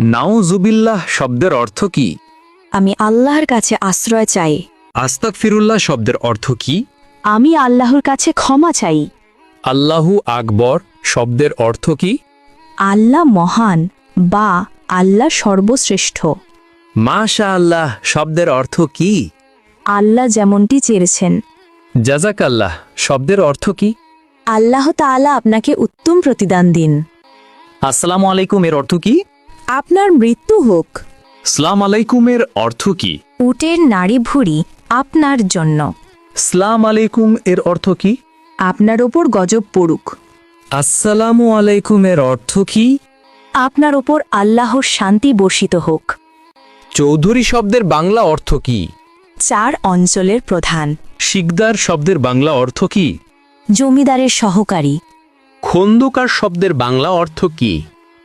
নাউজুবিল্লাহ শব্দের অর্থ কি? আমি আল্লাহর কাছে আশ্রয় চাই। আস্তাগফিরুল্লাহ শব্দের অর্থ কি? আমি আল্লাহর কাছে ক্ষমা চাই। আল্লাহু আকবর শব্দের অর্থ কি? আল্লাহ মহান বা আল্লাহ সর্বশ্রেষ্ঠ। মাশাআল্লাহ শব্দের অর্থ কি? আল্লাহ যেমনটি চেয়েছেন। জাযাকাল্লাহ শব্দের অর্থ কি? আল্লাহ তাআলা আপনাকে উত্তম প্রতিদান দিন। আসসালামু আলাইকুম এর অর্থ কি? আপনার মৃত্যু হোক। সালাম আলাইকুমের অর্থ কি? উটের নাড়ি ভুঁড়ি আপনার জন্য। সালাম আলাইকুম এর অর্থ কি? আপনার ওপর গজব পড়ুক। আসসালামু আলাইকুম এর অর্থ কি? আপনার ওপর আল্লাহর শান্তি বর্ষিত হোক। চৌধুরী শব্দের বাংলা অর্থ কি? 4 অঞ্চলের প্রধান। শিকদার শব্দের বাংলা অর্থ কি? জমিদারের সহকারী। খন্দকার শব্দের বাংলা অর্থ কি?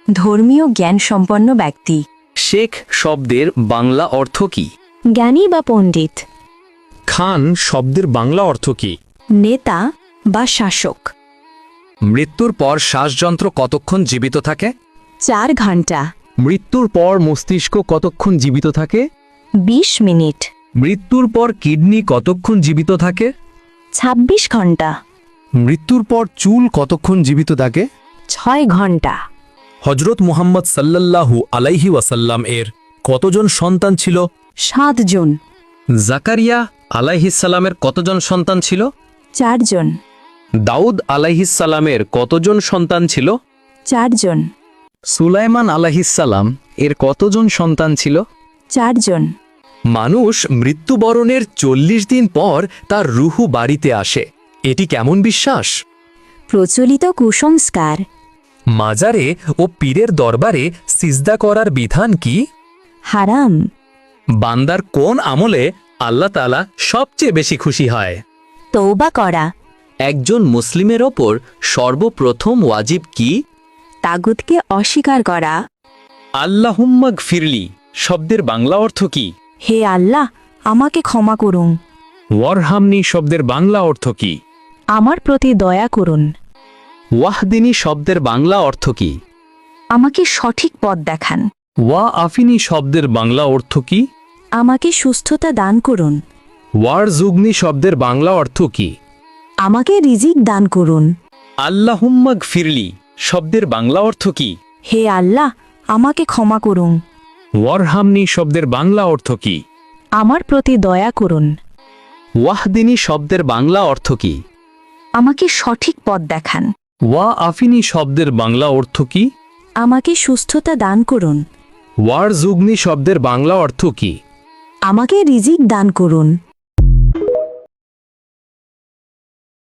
ধর্মীয় জ্ঞান সম্পন্ন ব্যক্তি। শেখ শব্দের বাংলা অর্থ কি? জ্ঞানী বা পণ্ডিত। খান শব্দের বাংলা অর্থ কি? নেতা বা শাসক। মৃত্যুর পর শ্বাসযন্ত্র কতক্ষণ জীবিত থাকে? 4 ঘন্টা। মৃত্যুর পর মস্তিষ্ক কতক্ষণ জীবিত থাকে? 20 মিনিট। মৃত্যুর পর কিডনি কতক্ষণ জীবিত থাকে? 26 ঘন্টা। মৃত্যুর পর চুল কতক্ষণ জীবিত থাকে? 6 ঘন্টা। হজরত মুহাম্মদ সাল্লাল্লাহু আলাইহি ওয়াসাল্লাম এর কতজন সন্তান ছিল? 7 জন। জাকারিয়া আলাইহিসসালামের কতজন সন্তান ছিল? 4 জন। দাউদ আলাইহিসসালামের কতজন সন্তান ছিল? 4 জন। সুলাইমান আলাইহিসসালাম এর কতজন সন্তান ছিল? 4 জন। মানুষ মৃত্যুবরণের 40 দিন পর তার রুহু বাড়িতে আসে, এটি কেমন বিশ্বাস? প্রচলিত কুসংস্কার। মাজারে ও পীরের দরবারে সিজদা করার বিধান কি? হারাম। বান্দার কোন আমলে আল্লাহ তাআলা সবচেয়ে বেশি খুশি হয়? তওবা করা। একজন মুসলিমের ওপর সর্বপ্রথম ওয়াজিব কি? তাগুতকে অস্বীকার করা। আল্লাহুম্মা গফিরলি শব্দের বাংলা অর্থ কি? হে আল্লাহ, আমাকে ক্ষমা করুন। ওয়ারহামনি শব্দের বাংলা অর্থ কি? আমার প্রতি দয়া করুন। ওয়াহদিনী শব্দের বাংলা অর্থ কি? আমাকে সঠিক পথ দেখান। ওয়া আফিনী শব্দের বাংলা অর্থ কি? আমাকে সুস্থতা দান করুন। ওয়ারজুগনি শব্দের বাংলা অর্থ কি? আমাকে রিজিক দান করুন। আল্লাহুম্মা গফিরলি শব্দের বাংলা অর্থ কি? হে আল্লাহ, আমাকে ক্ষমা করুন। ওয়ারহামনি শব্দের বাংলা অর্থ কি? আমার প্রতি দয়া করুন। ওয়াহদিনী শব্দের বাংলা অর্থ কি? আমাকে সঠিক পথ দেখান। ওয়া আফিনী শব্দের বাংলা অর্থ কি? আমাকে সুস্থতা দান করুন। ওয়ারজুগনি শব্দের বাংলা অর্থ কি? আমাকে রিজিক দান করুন।